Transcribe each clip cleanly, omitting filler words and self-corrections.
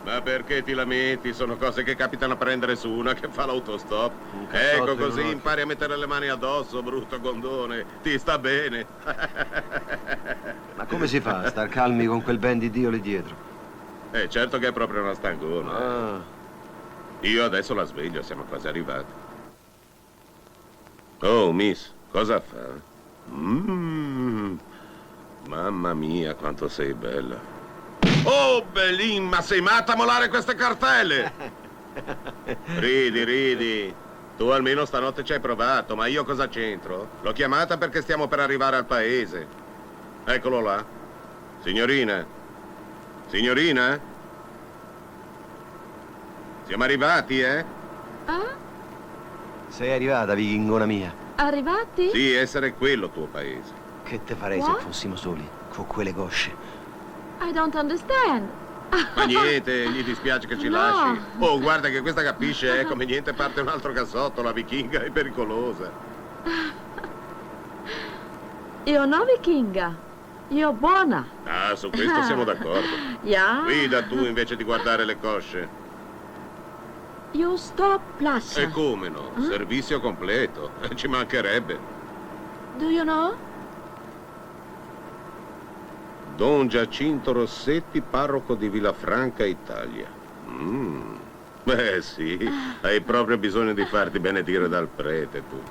Ma perché ti lamenti? Sono cose che capitano a prendere su una che fa l'autostop. Ecco, così impari a mettere le mani addosso, brutto gondone. Ti sta bene. Ma come si fa a star calmi con quel ben di Dio lì dietro? Certo che è proprio una stangona. Ah. Io adesso la sveglio, siamo quasi arrivati. Oh, miss, cosa fa? Mamma mia, quanto sei bella. Oh, Belin, ma sei matta a molare queste cartelle? Ridi, ridi. Tu almeno stanotte ci hai provato, ma io cosa c'entro? L'ho chiamata perché stiamo per arrivare al paese. Eccolo là. Signorina? Signorina? Siamo arrivati, eh? Ah? Sei arrivata, vichingona mia. Arrivati? Sì, essere quello tuo paese. Che te farei What? se fossimo soli, con quelle cosce? I don't understand. Ma niente, gli dispiace che ci No. lasci. Oh, guarda che questa capisce, come niente parte un altro cassotto, la vichinga è pericolosa. Io no vichinga. Io buona. Ah, su questo siamo d'accordo. Ja. Guida tu invece di guardare le cosce. Io sto plascia. E come no? Servizio completo. Ci mancherebbe. Do you know? Don Giacinto Rossetti, parroco di Villafranca, Italia. Beh sì, hai proprio bisogno di farti benedire dal prete tu.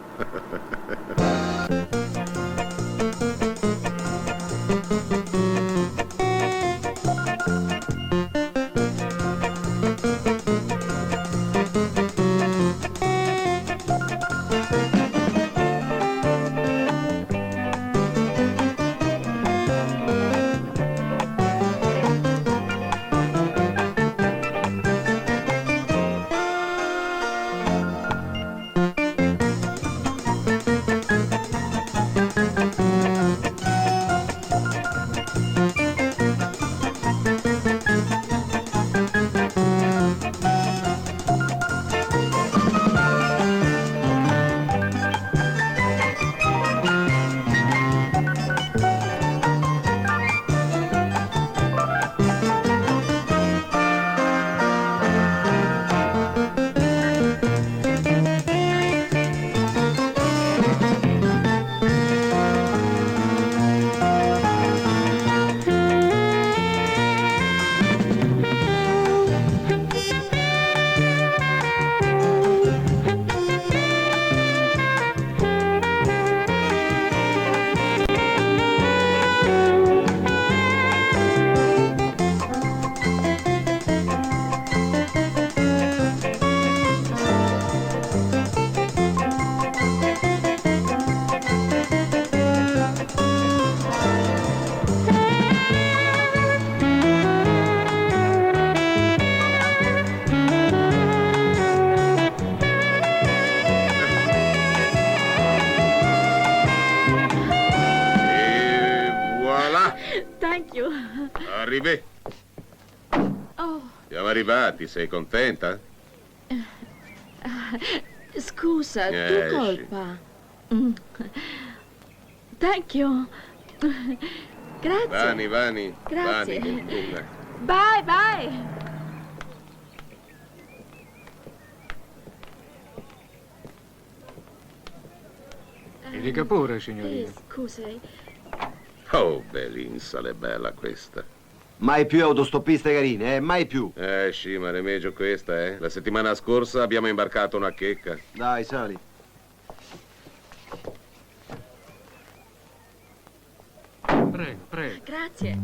Thank you. Arrivé. Oh, Siamo arrivati, sei contenta? scusa, tu Esci. colpa. Thank you. Grazie. Vani, Vani. Grazie. Vani, con lunga. Bye, bye. Mi dica pure, signorina. Scusa. Oh, Belin, sale bella questa. Mai più autostoppiste carine, mai più. Sì, ma è meglio questa, eh? La settimana scorsa abbiamo imbarcato una checca. Dai, sali. Prego, prego. Grazie.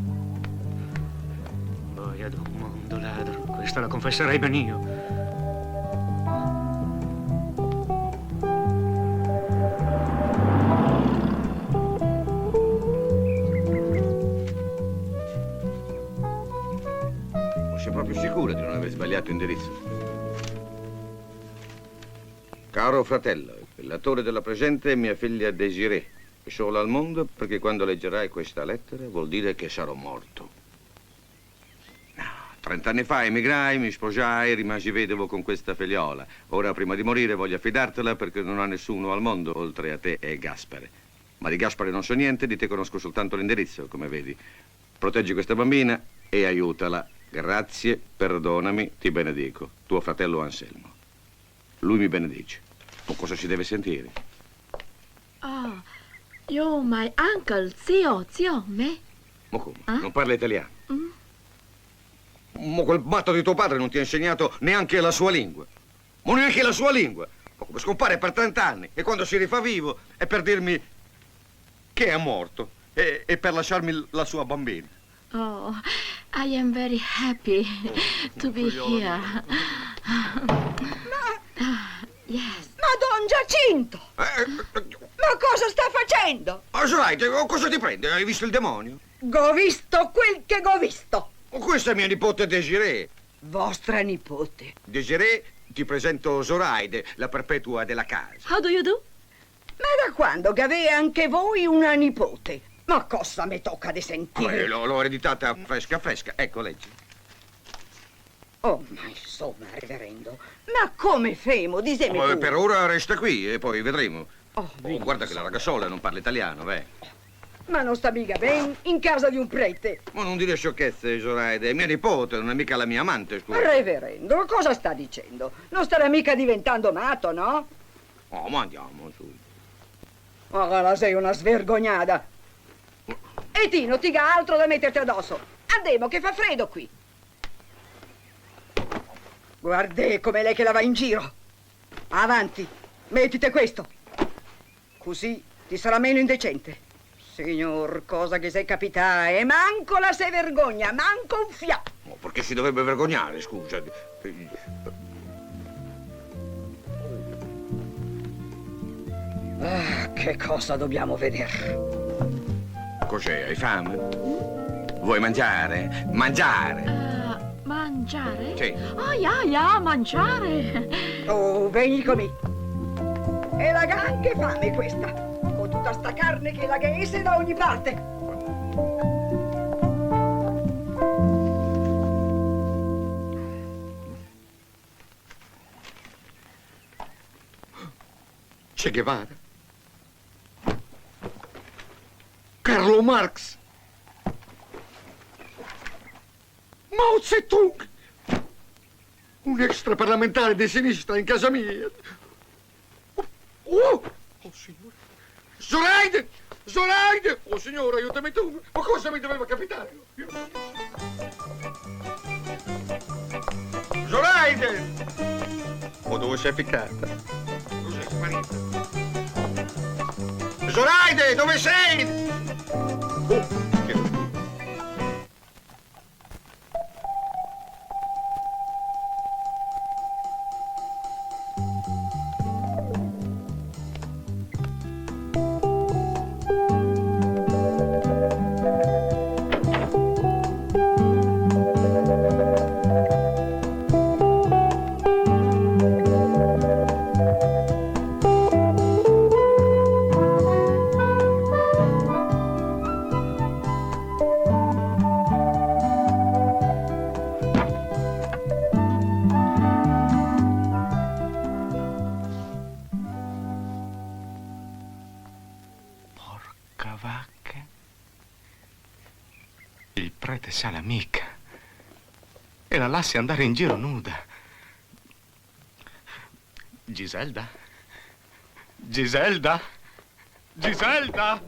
Boia d'un mondo ladro. Questa la confesserei ben io. Sei proprio sicura di non aver sbagliato indirizzo? Caro fratello, l'attore della presente è mia figlia Desiree, è sola al mondo perché quando leggerai questa lettera vuol dire che sarò morto. No, 30 anni fa emigrai, mi sposai, rimasi vedovo con questa figliola. Ora, prima di morire, voglio affidartela perché non ha nessuno al mondo oltre a te e Gaspare. Ma di Gaspare non so niente, di te conosco soltanto l'indirizzo, come vedi. Proteggi questa bambina e aiutala. Grazie, perdonami, ti benedico. Tuo fratello Anselmo. Lui mi benedice. O cosa si deve sentire? Oh, you're my uncle, zio, me. Ma come? Ah? Non parla italiano? Ma quel matto di tuo padre non ti ha insegnato neanche la sua lingua. Ma neanche la sua lingua. Ma come scompare per 30 anni e quando si rifà vivo è per dirmi che è morto e per lasciarmi la sua bambina. Oh, I am very happy to be here. Yes. Ma Don Giacinto! Ma cosa sta facendo? Zoraide, cosa ti prende? Hai visto il demonio? Go visto quel che go visto. Questa è mia nipote Desiree. Vostra nipote. Desiree, ti presento Zoraide, la perpetua della casa. How do you do? Ma da quando che avete anche voi una nipote? Ma cosa mi tocca di sentire? L'ho ereditata fresca fresca. Ecco, leggi. Oh, ma insomma, reverendo, ma come femo? Disemi tu. Per ora resta qui e poi vedremo. Oh, Guarda che la ragazzola non parla italiano, ma non sta mica ben in casa di un prete. Ma non dire sciocchezze, Zoraide. È mia nipote, non è mica la mia amante, scusa. Reverendo, cosa sta dicendo? Non starà mica diventando matto, no? Oh, ma andiamo, su. Oh, sei una svergognata. E Tino, ti ga altro da metterti addosso. Andiamo, che fa freddo qui. Guarda come lei che la va in giro. Avanti, mettite questo. Così ti sarà meno indecente. Signor, cosa che sei capitata, e manco la sei vergogna, manco un fiato. Oh, perché si dovrebbe vergognare, scusa? Ah, che cosa dobbiamo vedere? Cos'è? Hai fame? Vuoi mangiare? Mangiare! Mangiare? Sì. Oh, yeah, mangiare. Oh, vieni con me. E la anche fame questa, con tutta sta carne che la gaese da ogni parte. Che Guevara. Carlo Marx. Mao Zedong. Un extraparlamentare di sinistra in casa mia. Oh, signore. Zoraide! Zoraide! Oh, signore, aiutami tu. Ma cosa mi doveva capitare? Zoraide! Oh, dove sei ficcata? Dove sei sparita? Zoraide, dove sei? Oh, che... Il prete sa l'amica e la lascia andare in giro nuda. Giselda? Giselda? Giselda?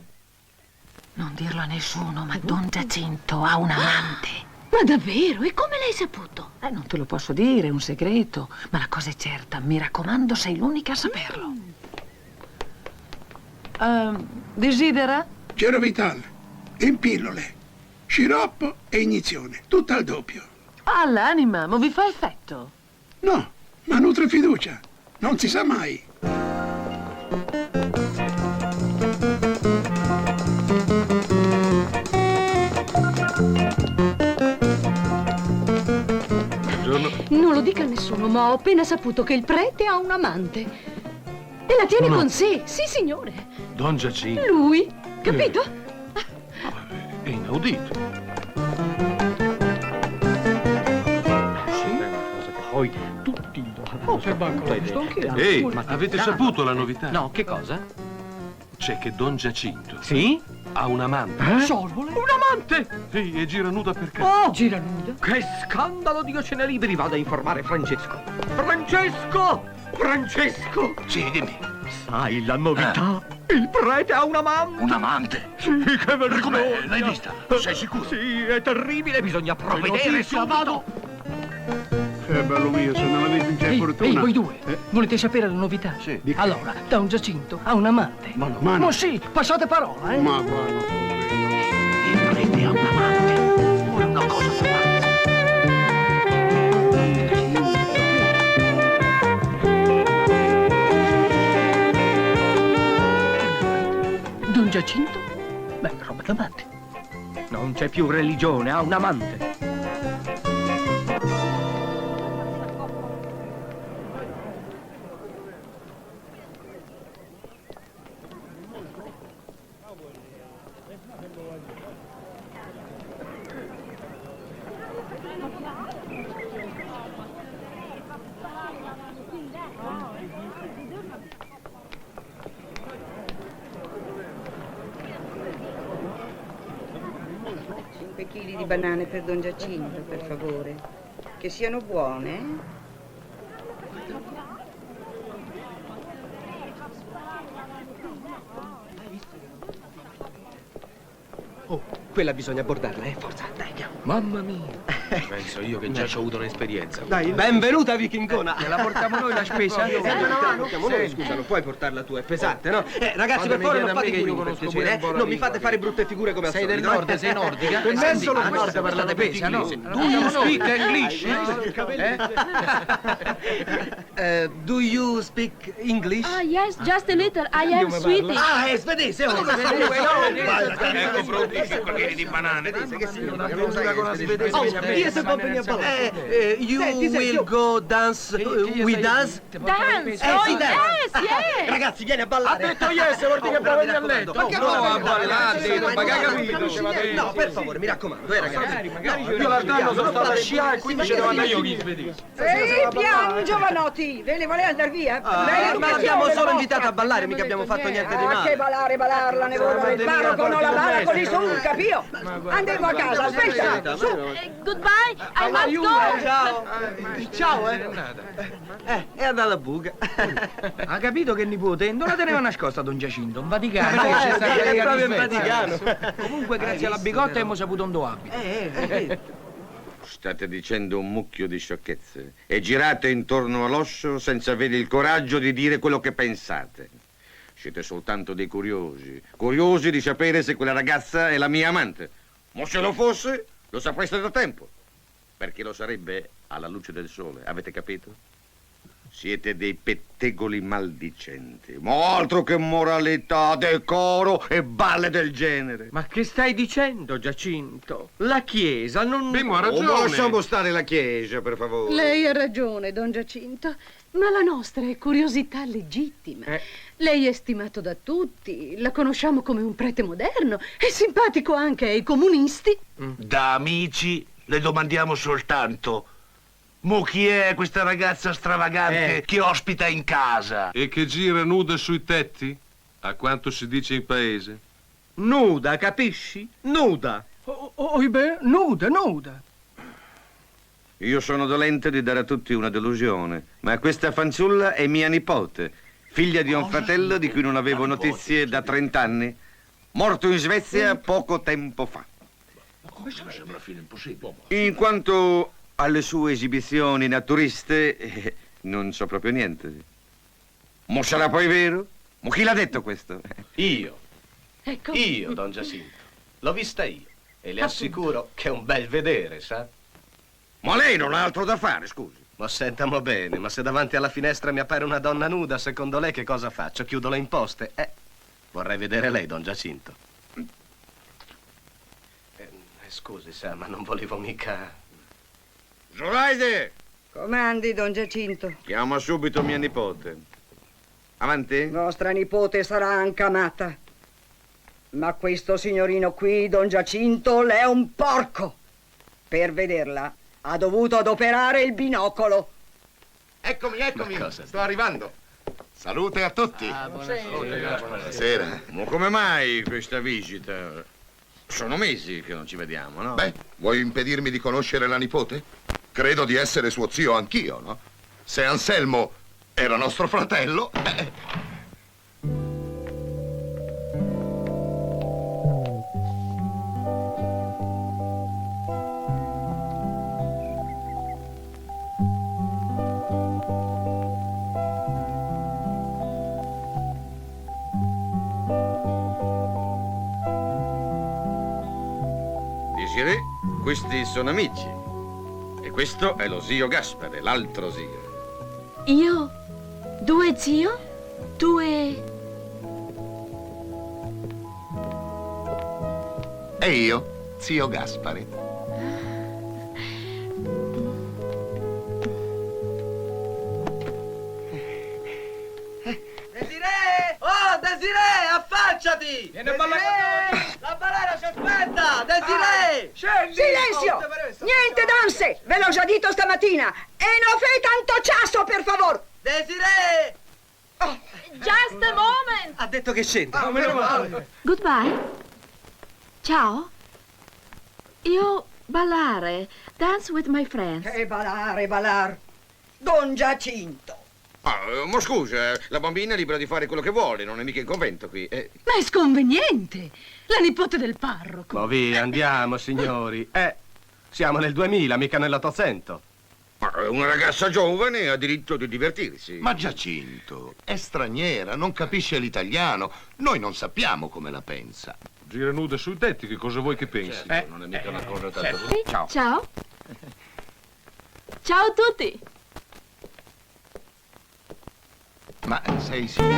Non dirlo a nessuno, ma Don Giacinto ha un amante. Ma davvero? E come l'hai saputo? Non te lo posso dire, è un segreto, ma la cosa è certa, mi raccomando, sei l'unica a saperlo. Desidera? Gelo Vital, in pillole, sciroppo e iniezione, tutto al doppio. All'anima, ma vi fa effetto? No, ma nutre fiducia, non si sa mai. Non lo dica a nessuno, ma ho appena saputo che il prete ha un amante. E la tiene con sé, sì signore. Don Giacinto. Lui, capito? È inaudito. Poi tutti Ehi, avete saputo la novità? No, che cosa? C'è che Don Giacinto Sì? ha un amante. Sorvole? Un amante! Ehi, e gira nuda per caso. Oh, gira nuda. Che scandalo, Dio ce ne liberi. Vado a informare Francesco. Francesco! Francesco! Sì, dimmi. Sai la novità? Il prete ha un amante. Un amante? Sì, che vergogna. Com'è? L'hai vista? Sei sicuro? Sì, è terribile, bisogna provvedere subito. Bello mio, se non avete in che fortuna. Ehi, voi due, volete sapere la novità? Sì. Allora, Don Giacinto ha un amante. Ma no. Ma sì, passate parola, Ma guarda. Il prete ha un amante. È una cosa pazza. Don Giacinto? Beh, roba da amante. Non c'è più religione, ha un amante. Chili di banane per Don Giacinto, per favore. Che siano buone. Oh, quella bisogna bordarla, forza, dai, andiamo. Mamma mia. Penso io che già ci ho avuto un'esperienza. Dai, benvenuta vichingona. La portiamo noi la spesa? No, portiamo noi, scusa, non puoi portarla tu, è pesante, no? Ragazzi, per favore, non fate i io conosco pure non mi fate fare brutte figure come al solito. Sei del nord, sei nordica? Penso al nord parlate pesa, no? Do you speak English? Do you speak English? Ah, yes, just a little. I am sweetie. Ah, è svedese, oh! Ecco pronti i 5 kg di banane. Che significa? Con la svedese. You will go dance with us? Dance. Sì, Oh, dance. yes. Ragazzi, vieni a ballare. Ha detto yes, vuol dire che poi vieni a letto. Ma che no, a ballare, ma che hai capito? No, per favore, mi raccomando, ragazzi. Io l'altro anno sono stato a sciare e quindi ce ne vado io gli svedesi. Ehi, piano, giovanotti! Ve ne volete andare via? Ma l'abbiamo solo invitato a ballare, mica abbiamo fatto niente di Ah, che male. balare, ne vuole il parroco non la balla così sul, capio? Andiamo a casa, aspetta, su! Goodbye. I must go. Ciao. Ciao, è andata a buca. Ha capito che nipote? Non la teneva nascosta Don Giacinto, un Vaticano. È proprio in Vaticano. Comunque grazie alla bigotta abbiamo saputo dove abita. State dicendo un mucchio di sciocchezze e girate intorno all'oscio senza avere il coraggio di dire quello che pensate. Siete soltanto dei curiosi di sapere se quella ragazza è la mia amante. Ma se lo fosse, lo sapreste da tempo. Perché lo sarebbe alla luce del sole, avete capito? Siete dei pettegoli maldicenti. Ma altro che moralità, decoro e balle del genere. Ma che stai dicendo, Giacinto? La Chiesa non... Bimbo ha Oh, ragione. ma lasciamo stare la chiesa, per favore. Lei ha ragione, Don Giacinto, ma la nostra è curiosità legittima. Lei è stimato da tutti, la conosciamo come un prete moderno, è simpatico anche ai comunisti. Da amici le domandiamo soltanto: mo chi è questa ragazza stravagante che ospita in casa? E che gira nuda sui tetti? A quanto si dice in paese? Nuda, capisci? Nuda. Beh, nuda. Io sono dolente di dare a tutti una delusione, ma questa fanciulla è mia nipote, figlia di un fratello di cui non avevo notizie da 30 anni, morto in Svezia poco tempo fa. Questo mi sembra fino impossibile. In quanto alle sue esibizioni naturiste, non so proprio niente. Ma sarà poi vero? Ma chi l'ha detto questo? Io. Ecco. Io, Don Giacinto. L'ho vista io. E le assicuro che è un bel vedere, sa? Ma lei non ha altro da fare, scusi. Ma sentamo bene, ma se davanti alla finestra mi appare una donna nuda, secondo lei che cosa faccio? Chiudo le imposte? Vorrei vedere lei, Don Giacinto. Scusi, sa, ma non volevo mica... Zoraide! Comandi, Don Giacinto. Chiama subito mia nipote. Avanti? Vostra nipote sarà anche amata. Ma questo signorino qui, Don Giacinto, l'è un porco. Per vederla ha dovuto adoperare il binocolo. Eccomi, Ma cosa sto arrivando. Salute a tutti. Buonasera. Ma come mai questa visita? Sono mesi che non ci vediamo, no? Beh, vuoi impedirmi di conoscere la nipote? Credo di essere suo zio anch'io, no? Se Anselmo era nostro fratello... Desirée, questi sono amici. E questo è lo zio Gaspare, l'altro zio. Io? Due zio? Due... E io, zio Gaspare. Desirée! Oh, Desirée, affacciati! Vieni a ballare! La balera ci aspetta! Desirée! Scendi! Silenzio! Niente danze! Ve l'ho già detto stamattina! E non fai tanto ciasso, per favore! Desirée! Just a moment! Ha detto che scende. meno male. Goodbye. Ciao. Io ballare. Dance with my friends. Ballare. Don Giacinto. Ma scusa, la bambina è libera di fare quello che vuole, non è mica in convento qui. Ma è sconveniente! La nipote del parroco. Ma via, andiamo, signori. Siamo nel 2000, mica nell'800. Ma una ragazza giovane ha diritto di divertirsi. Ma Giacinto, è straniera, non capisce l'italiano. Noi non sappiamo come la pensa. Gira nuda sui tetti, che cosa vuoi che pensi? Non è mica una cosa tanto... Ciao. Ciao. Ciao a tutti. Ma sei sicuro?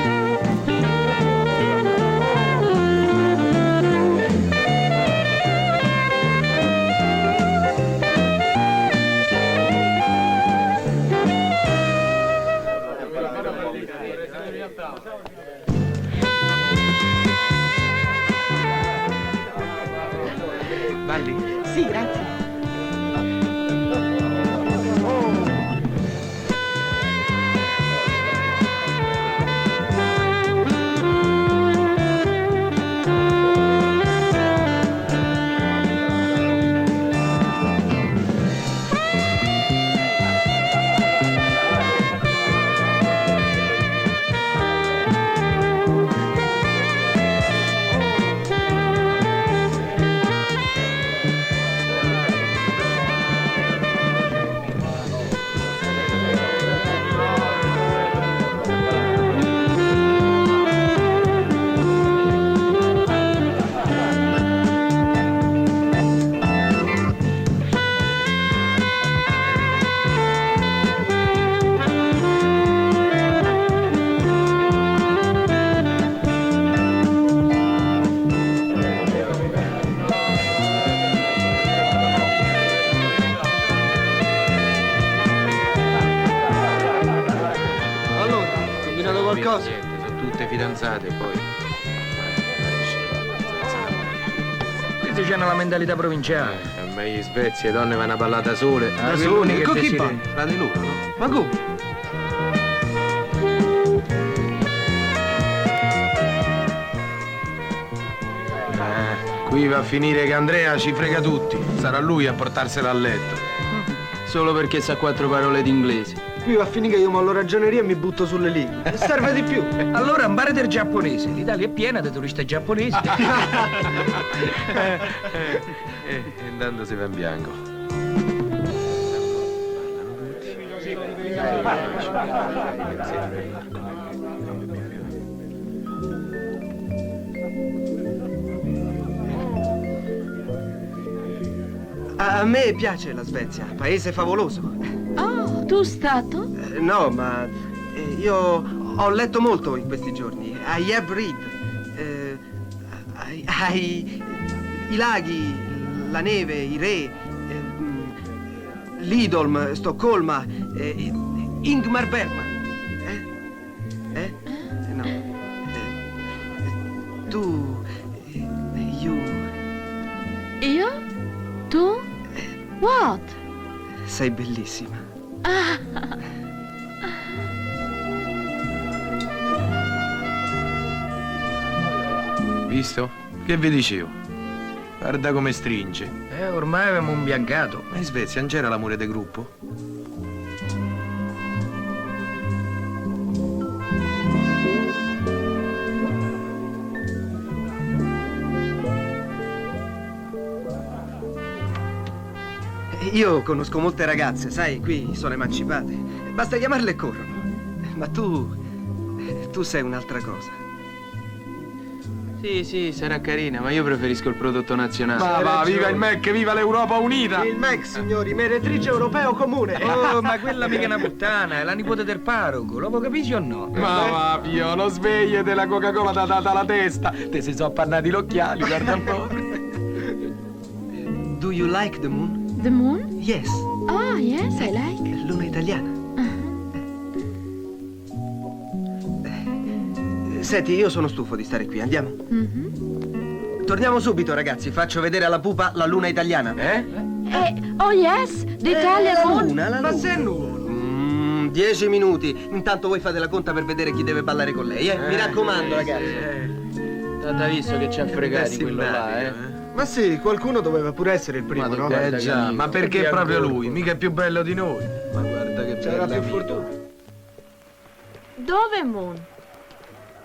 Balli? Sì, grazie. qualcosa? Niente, sono tutte fidanzate poi. Questi c'hanno la mentalità provinciale. A me in Svezia le donne vanno a ballare da sole. Da sole? Con chi fa? Fra di loro, no? Ma come? Qui va a finire che Andrea ci frega tutti. Sarà lui a portarsela a letto. Solo perché sa 4 parole d'inglese. Qui va a finire che io mollo ragioneria e mi butto sulle lingue. Serve di più. Allora impara del giapponese. L'Italia è piena di turisti giapponesi. Intanto si va in bianco. A me piace la Svezia, paese favoloso. Oh, tu stato? No, ma io ho letto molto in questi giorni. I have read. I laghi, la neve, i re, Lidolm, Stoccolma, Ingmar Bergman. No. Tu, Io? Tu? What? Sei bellissima. Ah. visto? Che vi dicevo? Guarda come stringe. Ormai avevamo imbiancato. Ma in Svezia non c'era l'amore de gruppo? Io conosco molte ragazze, sai, qui sono emancipate. Basta chiamarle e corrono. Ma tu sei un'altra cosa. Sì, sarà carina, ma io preferisco il prodotto nazionale. Ma va, viva il MEC, viva l'Europa unita! Il MEC, signori, meretrice europeo comune. Oh, ma quella mica è una puttana, è la nipote del parroco, lo capisci o no? Ma va, Pio, non svegli della Coca-Cola data alla testa. Te si sono appannati gli occhiali, guarda un po'. Do you like the moon? The moon? Yes. Ah, yes, I like. Luna italiana. Senti, io sono stufo di stare qui, andiamo? Torniamo subito, ragazzi. Faccio vedere alla pupa la luna italiana. Oh, yes, the Italian moon. La luna. Ma se è nulla. 10 minuti. Intanto voi fate la conta per vedere chi deve ballare con lei, eh? Mi raccomando, ragazzi. T'ha visto che ci ha fregati quello là, eh? Ma sì, qualcuno doveva pure essere il primo, no? Già, ma perché proprio lui? Mica è più bello di noi. Ma guarda che c'era bella più fortuna. Dove moon?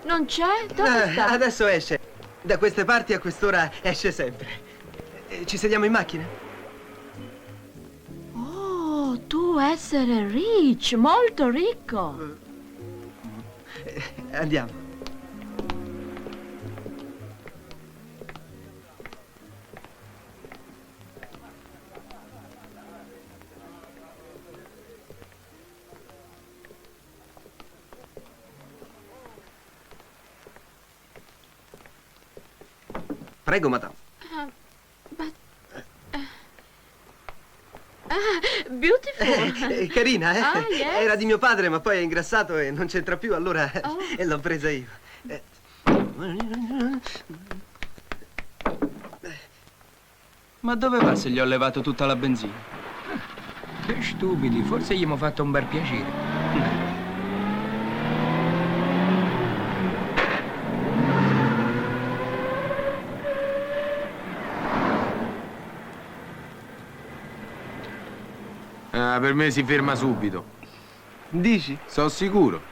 Non c'è? Dove sta? Adesso esce. Da queste parti a quest'ora esce sempre. Ci sediamo in macchina? Oh, tu essere rich, molto ricco. Andiamo. Prego, madame. Beautiful. Carina, eh? Ah, yes. Era di mio padre, ma poi è ingrassato e non c'entra più, allora l'ho presa io. Ma dove va se gli ho levato tutta la benzina? Che stupidi, forse gli abbiamo fatto un bel piacere. Per me si ferma subito. Dici? Sono sicuro.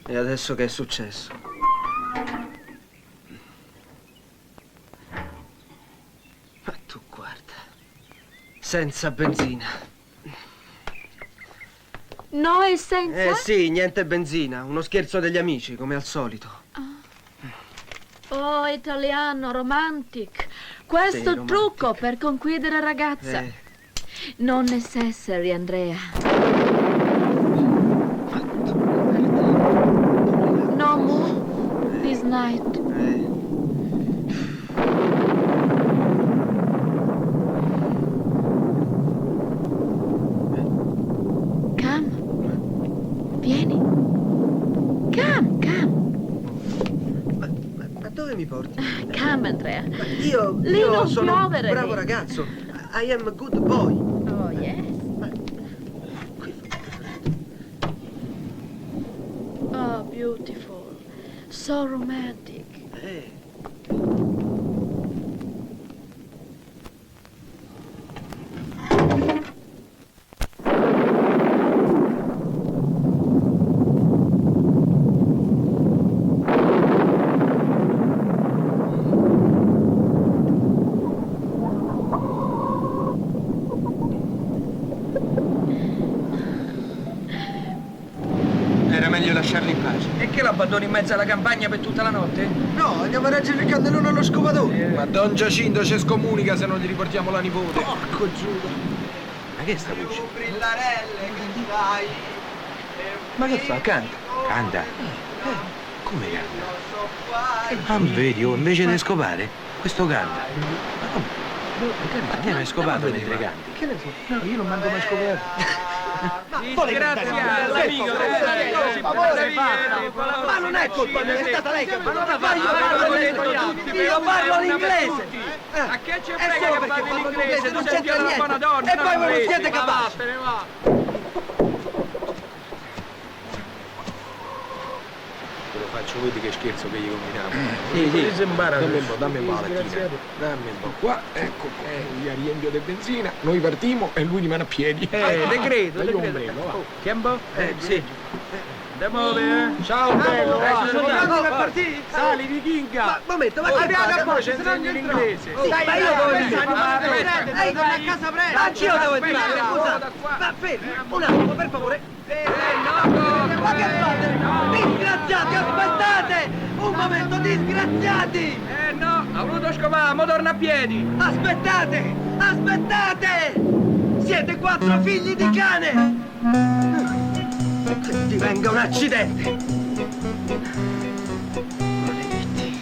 E adesso che è successo? Ma tu guarda. Senza benzina. No, è senza? Sì, niente benzina. Uno scherzo degli amici, come al solito. Oh, italiano, romantic. Questo Sì, trucco per conquistare ragazza. Non necessary, Andrea. No moon this night. Come. Vieni. Come. Ma dove mi porti? Come, Andrea. Io non sono un piovere bravo lì. ragazzo. I am a good boy. Oh, yes. Oh, beautiful. So romantic. Era meglio lasciarli in pace. E che l'abbandoni in mezzo alla campagna per tutta la notte? No, andiamo a reggere il cannellone allo scovatore. Ma Don Giacinto ci scomunica se non gli riportiamo la nipote. Porco Giuda. Ma che è sta voce? Brillarelle, che dai. Ma che fa? Canta. Canta? Come canta? Ah, vedi, invece di scopare, questo canta. Ma come? Viene scopato mentre canti. Che ne so? No, io non mando mai scoperto. Ma non è colpa mia, è stata lei che ma io parlo l'inglese. A che ci frega che parli l'inglese? Non Tu sei c'entra una niente. buona donna, E poi voi non siete capaci. Vattene, va. Te lo faccio vedere che scherzo che gli combiniamo. Sì. Dammi un po' la lattina. Dammi un po' qua, ecco qua. Gli riempio di benzina, noi partiamo e lui rimane a piedi. Te credo, Dai te un credo. ombrello, va. Chiambo? Sì. Andiamo, Ciao bello, sono pronti per partire? Sali vichinga. Ma momento, ma che Andiamo fate? a poi, ci insegno l'inglese. Ma io devo entrare. Ehi, torna a casa presto. Anch'io devo entrare, scusa. Ma fermi, un attimo, per favore. Ma che fate? Disgraziati, aspettate! Un momento, disgraziati! No, ha voluto scovare, mo torna a piedi. Aspettate! Aspettate! Siete 4 figli di cane! Che ti venga un accidente! Maledetti!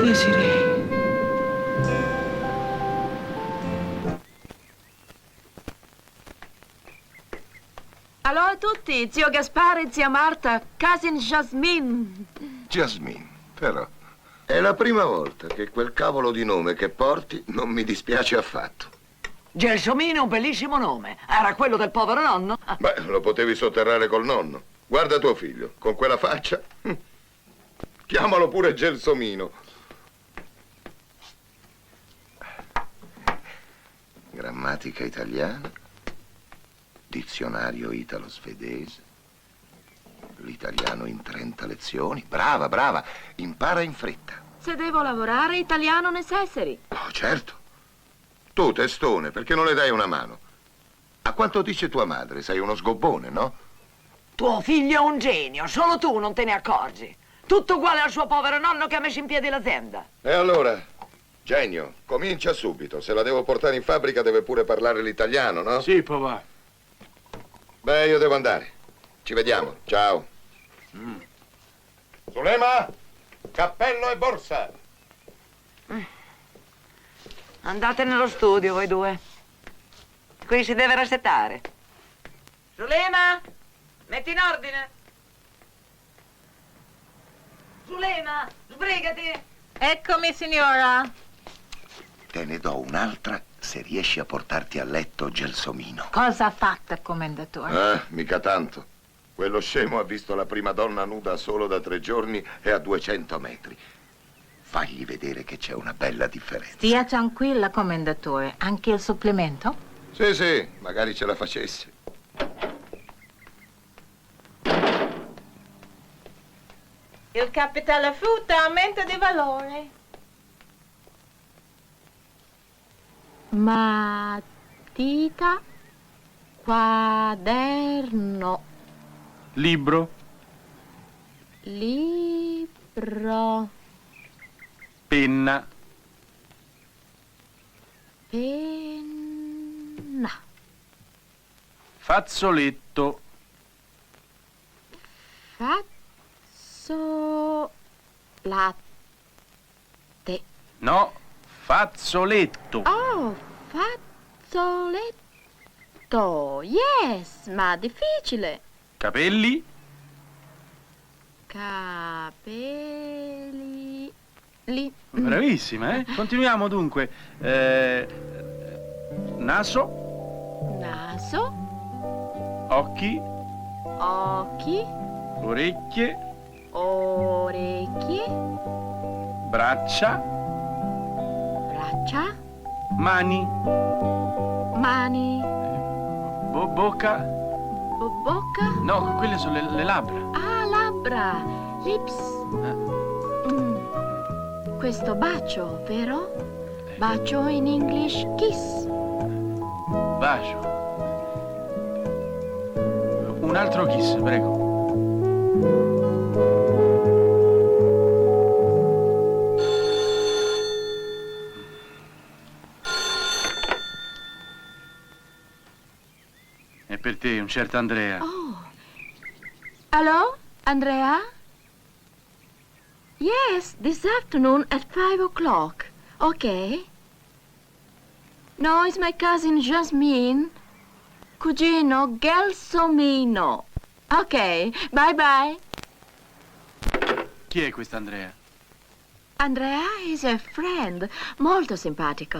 Desiree. Allo a tutti, zio Gaspare, zia Marta, cousin Jasmine. Jasmine, però. È la prima volta che quel cavolo di nome che porti non mi dispiace affatto. Gelsomino è un bellissimo nome. Era quello del povero nonno? Beh, lo potevi sotterrare col nonno. Guarda tuo figlio, con quella faccia. Chiamalo pure Gelsomino. Grammatica italiana, dizionario italo-svedese, l'italiano in 30 lezioni. Brava, brava, impara in fretta. Se devo lavorare, italiano necessary. Oh, certo. Tu, testone, perché non le dai una mano? A quanto dice tua madre? Sei uno sgobbone, no? Tuo figlio è un genio, solo tu non te ne accorgi. Tutto uguale al suo povero nonno che ha messo in piedi l'azienda. E allora, genio, comincia subito. Se la devo portare in fabbrica deve pure parlare l'italiano, no? Sì, papà. Beh, io devo andare. Ci vediamo. Ciao. Sulema, cappello e borsa. Andate nello studio, voi due. Qui si deve resettare. Zulema, metti in ordine. Zulema, sbrigati. Eccomi, signora. Te ne do un'altra se riesci a portarti a letto Gelsomino. Cosa ha fatto, commendatore? Mica tanto. Quello scemo ha visto la prima donna nuda solo da 3 giorni e a 200 metri. Fagli vedere che c'è una bella differenza. Stia tranquilla, commendatore. Anche il supplemento? Sì, sì, magari ce la facessi. Il capitale frutta aumenta di valore. Matita, quaderno, Libro, libro, penna, penna, fazzoletto, latte. no, fazzoletto. Oh, fazzoletto. Yes, ma difficile. Capelli, Capelli. Lì. bravissima, eh? Continuiamo dunque. Naso, Naso, occhi, occhi, orecchie, orecchie, braccia, braccia, mani, mani, bocca. bocca. No, quelle sono le labbra. Ah, labbra, lips. Questo bacio, vero? Bacio in English kiss. Bacio. Un altro kiss, prego. È per te, un certo Andrea. Oh. Allo? Andrea? Yes, this afternoon at 5 o'clock. Okay. No, it's my cousin Jasmine. Cugino Gelsomino. Ok, bye bye. Chi è questa Andrea? Andrea is a friend. Molto simpatico.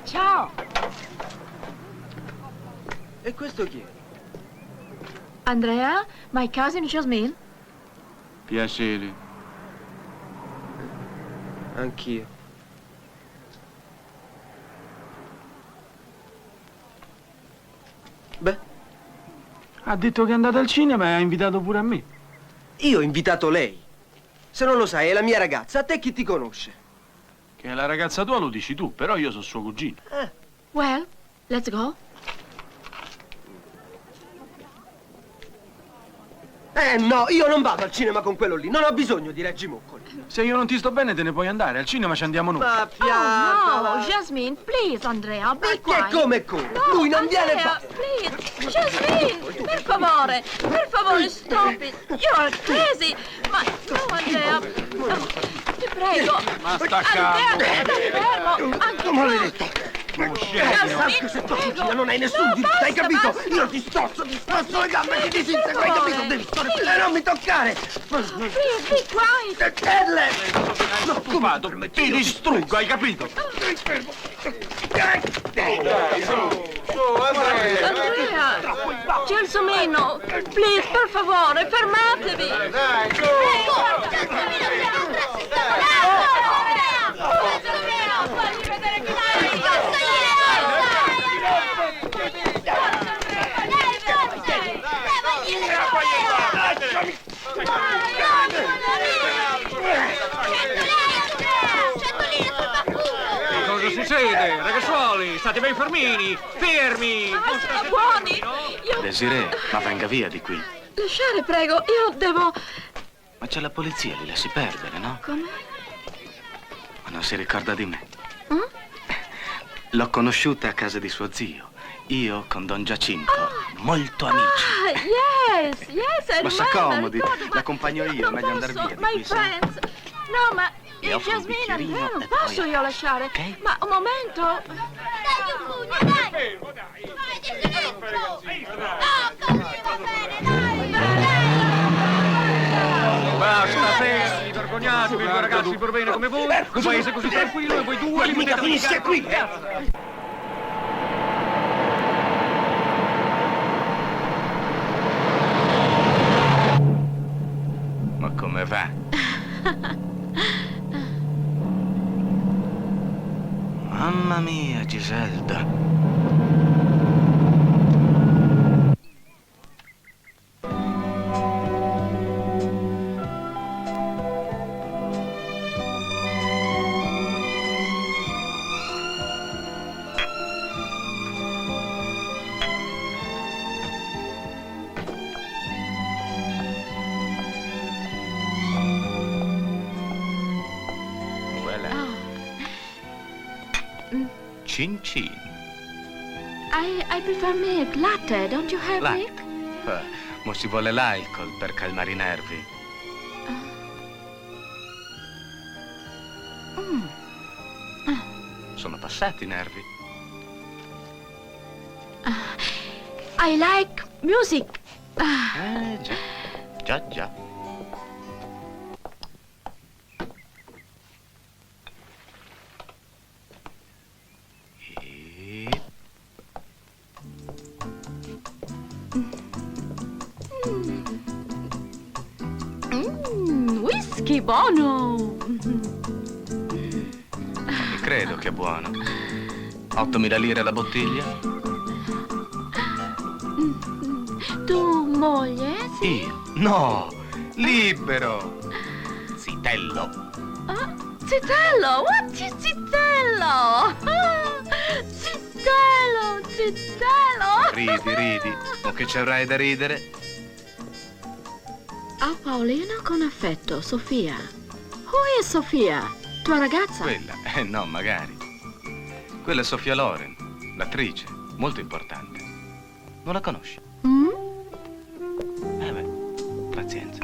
Ciao. E questo chi è? Andrea, my cousin Jasmine. Piacere. Anch'io. Beh, Ha detto che è andata al cinema e ha invitato pure a me. io ho invitato lei. Se non lo sai, è la mia ragazza. A te chi ti conosce? Che è la ragazza tua lo dici tu, però io sono suo cugino. Well, let's go. No, io non vado al cinema con quello lì. Non ho bisogno di reggimuccoli. Se io non ti sto bene te ne puoi andare, al cinema ci andiamo noi. Ma Oh, no, Jasmine, please, Andrea, be quiet. Che come come? No, Lui non Andrea, viene fa... please. Jasmine, per favore, stop it. You're crazy. Ma, no, Andrea. No, ti prego. Ma sta Andrea, calmo. stai fermo. Anche Maledetto! Se tu cucina non hai nessun diritto, hai capito? Io ti stozzo le gambe, ti disintegro, hai capito? Devi stare... non mi toccare! Please, be quiet. No, Occupato, ti distruggo, hai capito? Andrea, Gelsomino, please, per favore, fermatevi. Cosa succede? Ragazzuoli, state ben fermini! Fermi! Ma siamo buoni. Desiree, ma venga via di qui. Lasciare, prego, io devo... Ma c'è la polizia, li lasci perdere, no? Come? Ma non si ricorda di me. L'ho conosciuta a casa di suo zio. Io con Don Giacinto, molto amici. Yes, I Ma s'accomodi, ricordo, ma l'accompagno io, non meglio andare posso, via di my qui, sì. friends. No, ma Le offro un Jasmine, bicchierino Andrea, non e poi- posso io lasciare. Ok. Ma un momento. Basta, fermi, vergognatevi, due ragazzi per bene come voi, un paese così tranquillo e voi due li mettete a finisce qui! Ma come va? Mamma mia, Giselda. Cin cin. I prefer milk, latte, don't you have milk? Ma ci vuole l'alcol per calmare i nervi. Sono passati i nervi. I like music. Già, già. che buono! Non credo che è buono. 8.000 lire la bottiglia? Tu moglie? Sì. Io? No! Libero! Zitello! Zitello! What is Zitello? Zitello! Zitello! Ridi. O che ci avrai da ridere? A Paolina con affetto, Sofia. Who is Sofia? Tua ragazza? Quella? No, magari. Quella è Sofia Loren, l'attrice, molto importante. Non la conosci? Beh, pazienza.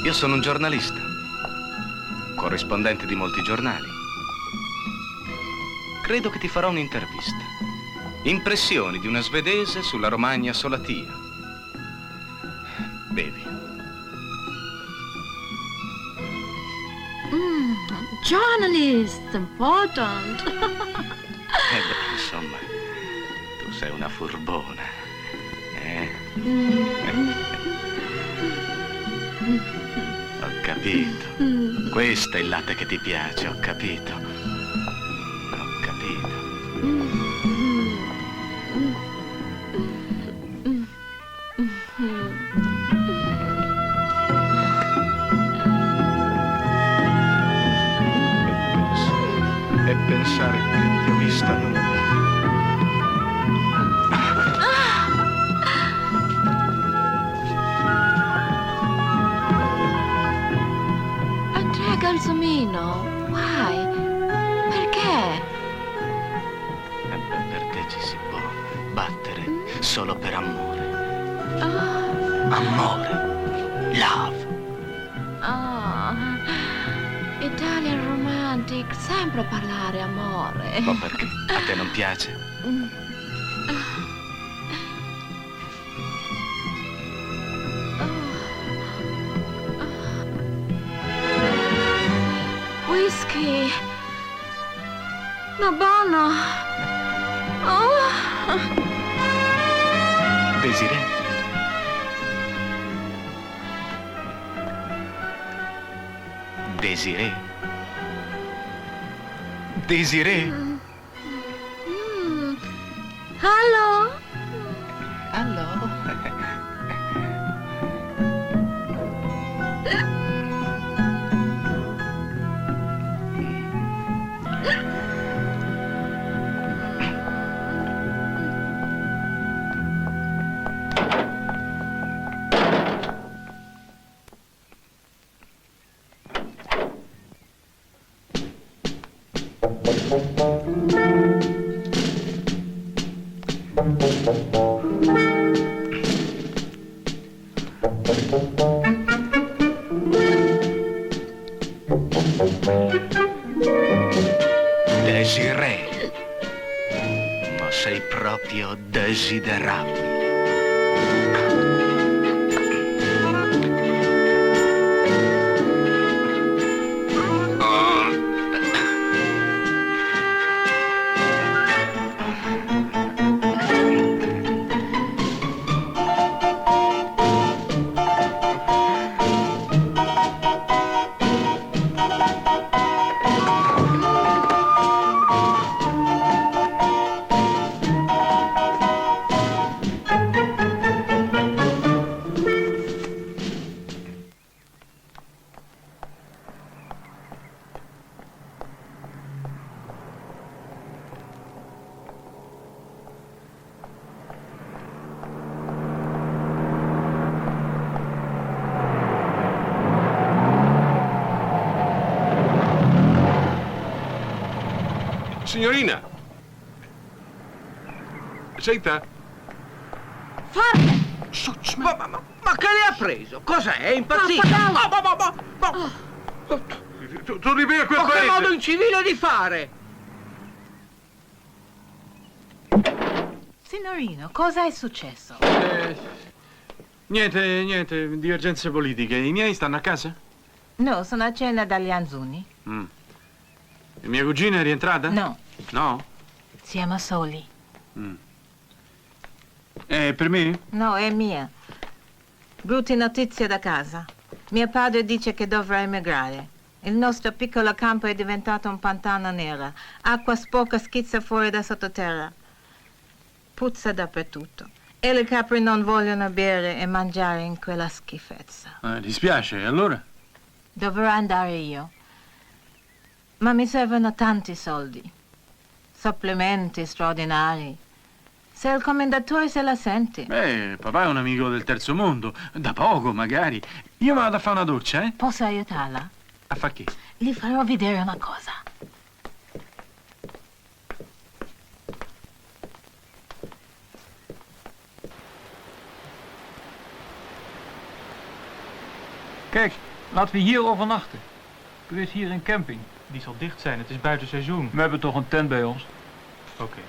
Io sono un giornalista, corrispondente di molti giornali. Credo che ti farò un'intervista. Impressioni di una svedese sulla Romagna Solatia. Bevi. Journalist, important. Insomma, tu sei una furbona. Ho capito. Questo è il latte che ti piace, ho capito. Ho capito. E pensare che ti ho vista nuda. Andrea Calzomino, why? Perché? Per te ci si può battere solo per amore. Oh. Amore. Love. Oh. Italian romantic, sempre parlare amore. Ma perché? A te non piace? Whisky. Ma buono. Oh. Desiree? Desiree? Desiree? Allo? Allo? Desiree, ma sei proprio desiderabile. Signorina! Sei te? Farne! Ma che le ha preso? Cos'è? È impazzito? Torni via quel Ma che paese! modo incivile di fare? Signorino, cosa è successo? Niente, divergenze politiche. I miei stanno a casa? No, sono a cena dagli Anzuni. E mia cugina è rientrata? No, No? siamo soli. È per me? No, è mia. Brutte notizie da casa. Mio padre dice che dovrà emigrare. Il nostro piccolo campo è diventato un pantano nero. Acqua sporca schizza fuori da sottoterra. Puzza dappertutto. E le capre non vogliono bere e mangiare in quella schifezza. Dispiace, allora? Dovrò andare io. Ma mi servono tanti soldi. Supplementi straordinari. Se il commendatore se la sente. Papà è un amico del terzo mondo. Da poco, magari. Io vado a fare una doccia, eh? Posso aiutarla? A fa che? Gli farò vedere una cosa. Kijk, laten we hier overnachten. Er is hier een camping. Die zal dicht zijn, het is buiten seizoen. We hebben toch een tent bij ons? Oké.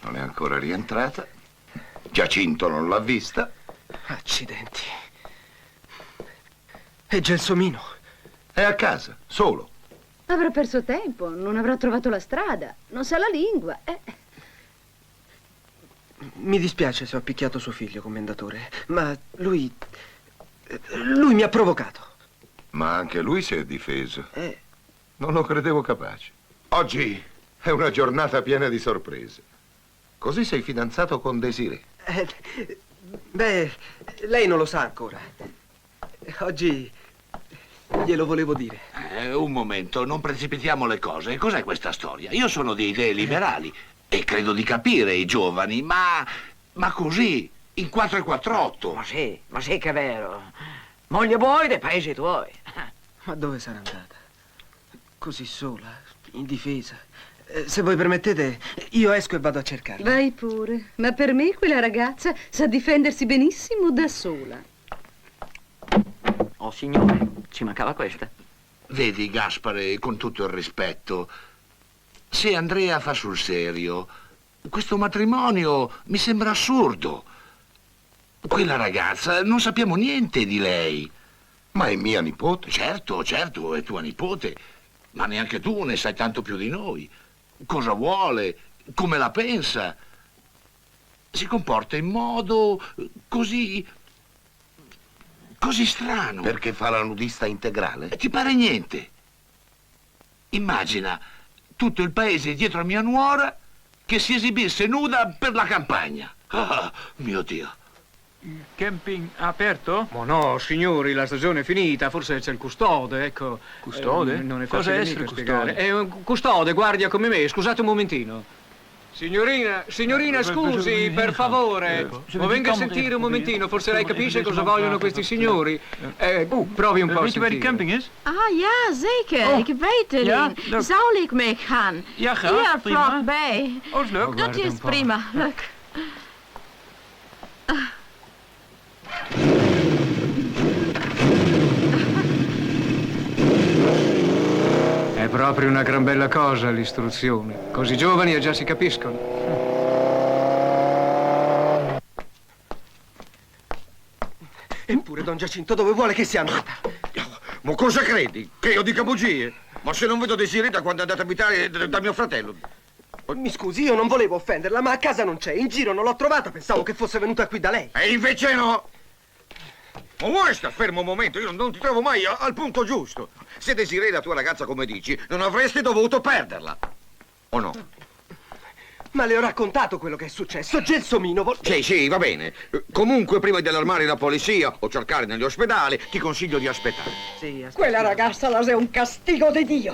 Non è ancora rientrata. Giacinto non l'ha vista. Accidenti. E Gelsomino? È a casa, solo. Avrà perso tempo, non avrà trovato la strada, non sa la lingua. Mi dispiace se ho picchiato suo figlio, commendatore, ma lui mi ha provocato. Ma anche lui si è difeso. Non lo credevo capace. Oggi è una giornata piena di sorprese. Così sei fidanzato con Desiree. Beh, lei non lo sa ancora. Oggi glielo volevo dire. Un momento, non precipitiamo le cose. Cos'è questa storia? Io sono di idee liberali e credo di capire i giovani, ma così, in 448. Ma sì che è vero. Moglie vuoi dei paesi tuoi. Ma dove sarà andata? Così sola, indifesa. Se voi permettete, io esco e vado a cercarla. Vai pure, ma per me quella ragazza sa difendersi benissimo da sola. Oh signore, ci mancava questa. Vedi, Gaspare, con tutto il rispetto, se Andrea fa sul serio, questo matrimonio mi sembra assurdo. Quella ragazza, non sappiamo niente di lei. Ma è mia nipote. Certo, è tua nipote, ma neanche tu ne sai tanto più di noi. Cosa vuole, come la pensa. Si comporta in modo così strano. Perché fa la nudista integrale? Ti pare niente? Immagina tutto il paese dietro a mia nuora che si esibisse nuda per la campagna. Ah, mio Dio. Il camping aperto? Ma no, signori, la stagione è finita, forse c'è il custode, ecco. Custode? Non è Cosa facile è mica essere spiegare. custode? È un custode, guardia come me, scusate un momentino. Signorina, scusi, per favore. Ma venga a sentire un momentino, forse lei capisce cosa vogliono questi signori. Provi un po' a Weet je waar die sentire. camping is? Ah ja, zeker. Ik weet het. Ja, niet. leuk. Zou ik mee gaan? Ja, graag. Hier Prima. vlakbij. Oh, is leuk. Dat is prima. Leuk. È proprio una gran bella cosa l'istruzione. Così giovani e già si capiscono. Eppure, Don Giacinto, dove vuole che sia andata? Ma cosa credi? Che io dica bugie? Ma se non vedo Desiree da quando è andata a abitare da mio fratello. Mi scusi, io non volevo offenderla, ma a casa non c'è. In giro non l'ho trovata, pensavo che fosse venuta qui da lei. E invece no! Ma vuoi sta fermo un momento? Io non ti trovo mai al punto giusto. Se Desiree è la tua ragazza come dici, non avresti dovuto perderla. O no? Ma le ho raccontato quello che è successo. Gelsomino Sì, va bene. Comunque, prima di allarmare la polizia o cercare negli ospedali, ti consiglio di aspettare. Sì, Quella ragazza la è un castigo di Dio.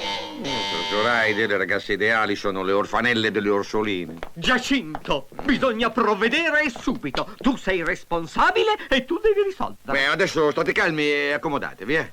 Zoraide, le ragazze ideali sono le orfanelle delle orsoline. Giacinto, bisogna provvedere e subito. Tu sei responsabile e tu devi risolvere. Beh, adesso state calmi e accomodatevi, eh.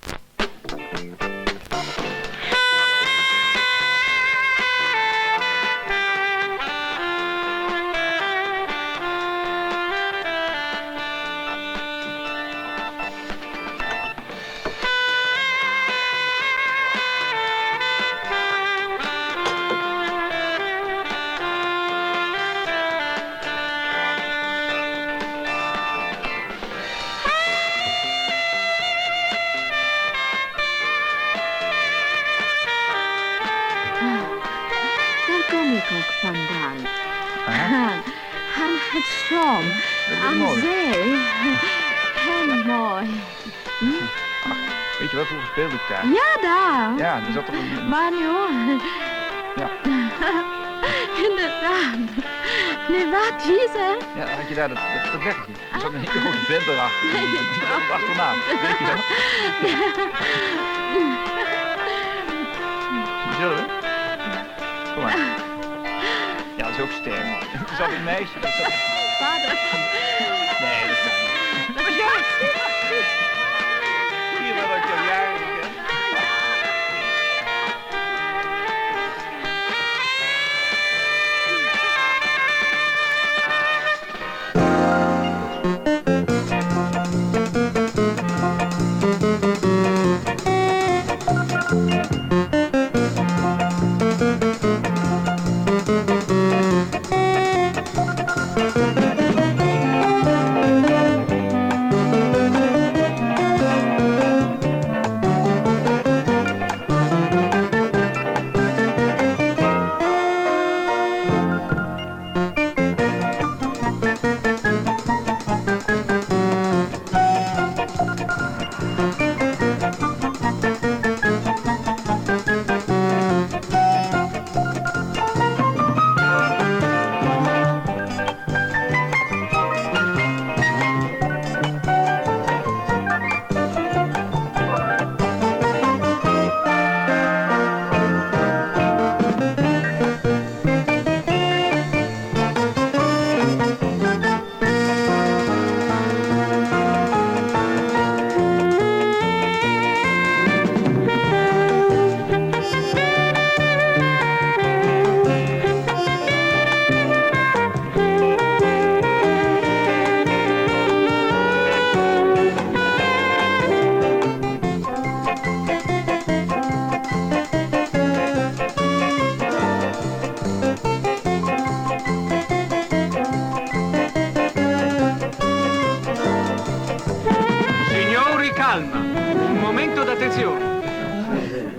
ook vandaan. Han het stroom. Aan zee. Heel mooi. Weet je wel, vroeger speelde ik daar. Ja, daar. Ja, er zat toch een... Maar nu hoor. Ja. Inderdaad. Nu wat, hè? Ja, dan had je daar dat wegje. Er zat een hele grote vent erachter. Die zat achterna. Weet je wel? Zullen we? Kom maar. Ja, dat is ook sterk. Er zat een meisje, dat zat... Vader. Nee, dat kan niet. Dat was jij. Zie je wel dat ik al jaren ken?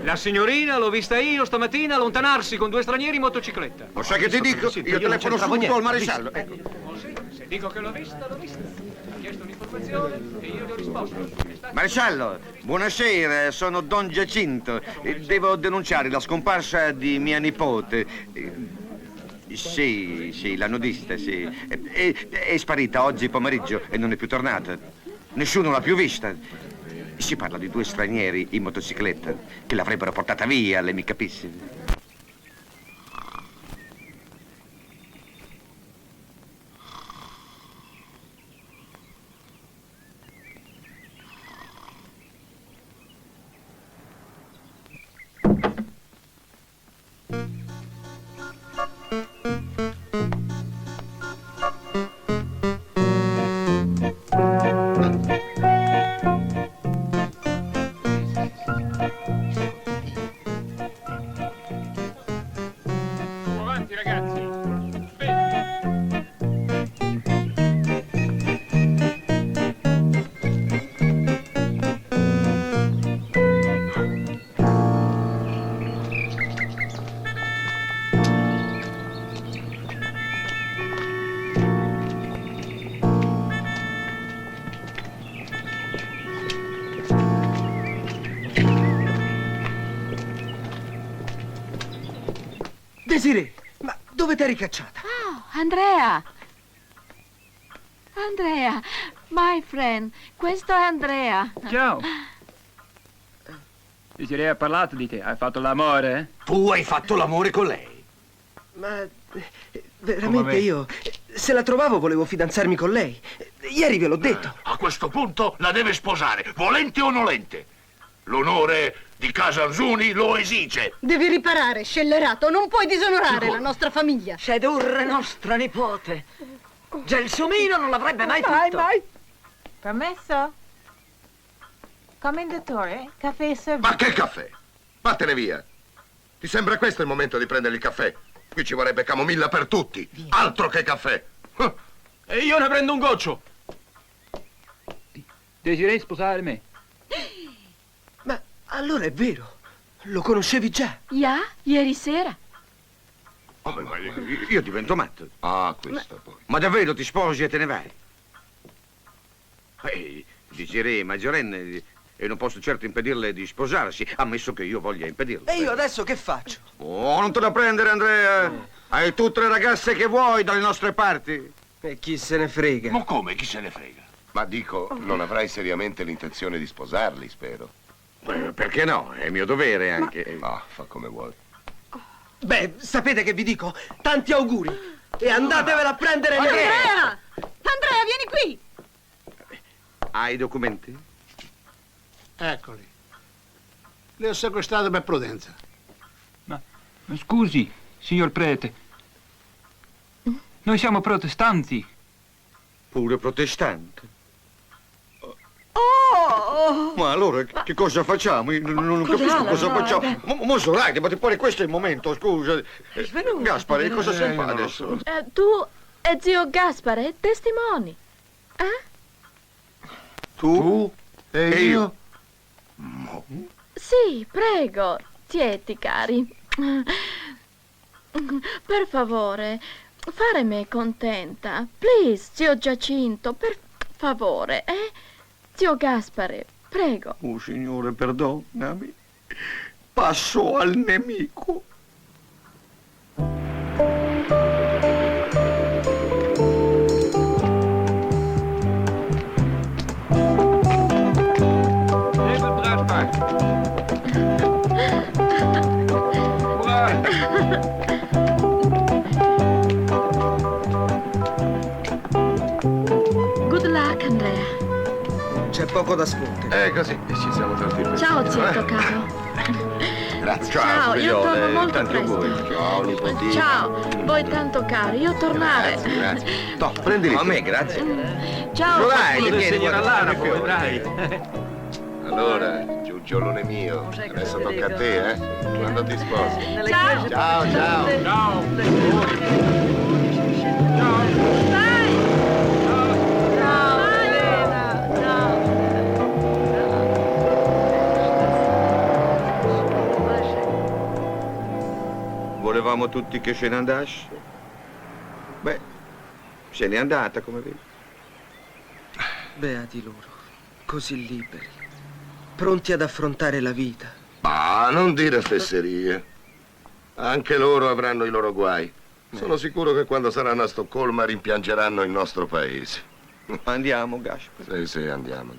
La signorina l'ho vista io stamattina allontanarsi con 2 stranieri in motocicletta. Ma sai che ti dico? Io telefono subito al maresciallo. Ecco. Se dico che l'ho vista, l'ho vista. Ha chiesto un'informazione e io gli ho risposto. Maresciallo, buonasera, sono Don Giacinto. Devo denunciare la scomparsa di mia nipote. Sì, la nudista, sì. È sparita oggi pomeriggio e non è più tornata. Nessuno l'ha più vista. Si parla di 2 stranieri in motocicletta che l'avrebbero portata via, lei mi capisce? Desiree, ma dove t'eri cacciata? Oh, Andrea! Andrea, my friend, questo è Andrea. Ciao. Desiree ha parlato di te, hai fatto l'amore? Tu hai fatto l'amore con lei? Ma veramente io, se la trovavo volevo fidanzarmi con lei. Ieri ve l'ho detto. A questo punto la deve sposare, volente o nolente. L'onore di Casa Anzuni lo esige. Devi riparare, scellerato. Non puoi disonorare la nostra famiglia. Sedurre nostra nipote. Gelsomino non l'avrebbe mai fatto. Mai. Permesso? Commendatore, caffè servito. Ma che caffè? Vattene via. Ti sembra questo il momento di prendere il caffè? Qui ci vorrebbe camomilla per tutti. Altro che caffè. E io ne prendo un goccio. Desideri sposare me? Ma allora è vero. Lo conoscevi già? Ja, ieri sera. Oh, ma io divento matto. Ah, questo poi. Ma davvero ti sposi e te ne vai? Desirée è maggiorenne e non posso certo impedirle di sposarsi, ammesso che io voglia impedirlo. E io adesso che faccio? Oh, non te la prendere, Andrea. Hai tutte le ragazze che vuoi dalle nostre parti. E chi se ne frega? Ma come, chi se ne frega? Ma dico, non avrai seriamente l'intenzione di sposarli, spero. Perché no? È mio dovere anche. Ah, fa come vuoi. Beh, sapete che vi dico? Tanti auguri! E andatevela a prendere lei! Andrea! Andrea, vieni qui! Hai i documenti? Eccoli. Le ho sequestrate per prudenza. Ma scusi, signor prete. Noi siamo protestanti. Pure protestante? Oh! Ma allora che cosa facciamo? Io non capisco cosa facciamo. Monsorati, ma poi questo è il momento, scusa. Gaspare, cosa si fa adesso? Tu e zio Gaspare, testimoni. Tu e io? Sì, prego, tieti, cari. Per favore, fare me contenta. Please, zio Giacinto, per favore, Zio Gaspare, prego. Oh, signore, perdonami. Passo al nemico. Even bruidspaard. Good luck, Andrea. C'è poco da sfottere. Così, ci siamo tranquilli. Ciao, zio caro. Grazie. Ciao, io torno molto tanti auguri. presto. Ciao, nipotino. Ciao, voi tanto cari, io tornare. Grazie. No, prendili. A me, grazie. Ciao, Dai, papà. vieni, signora Lara, guarda, poi, dai. Allora, giugiolone mio, adesso tocca a te, eh? Quando ti sposi. Ciao. Ciao, ciao. Ciao. Volevamo tutti che se ne andasse. Beh, se n'è andata, come vedi. Beati loro, così liberi, pronti ad affrontare la vita. Ma non dire fesserie. Anche loro avranno i loro guai. Sono sicuro che quando saranno a Stoccolma rimpiangeranno il nostro paese. Andiamo, Gaspare. Sì, andiamo.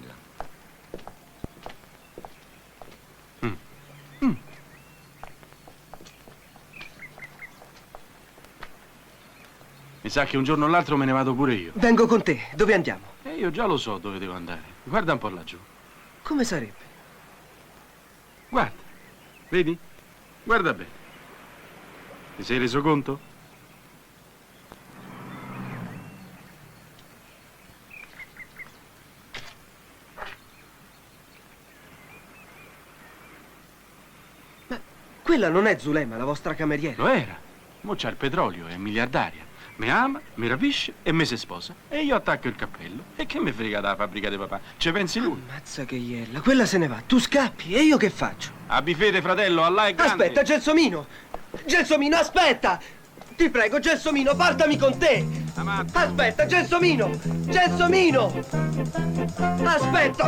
Mi sa che un giorno o l'altro me ne vado pure io. Vengo con te. Dove andiamo? Io già lo so dove devo andare. Guarda un po' laggiù. Come sarebbe? Guarda. Vedi? Guarda bene. Ti sei reso conto? Ma quella non è Zulema, la vostra cameriera. Lo era. Mo c'ha il petrolio, è miliardaria. Mi ama, mi rapisce e me si sposa. E io attacco il cappello. E che mi frega dalla fabbrica di papà? Ci pensi lui? Mazza che iella, quella se ne va. Tu scappi e io che faccio? Abbi fede, fratello, Allah è grande. Aspetta, Gelsomino! Gelsomino, aspetta! Ti prego, Gelsomino, portami con te! Aspetta, Gelsomino! Gelsomino! Aspetta!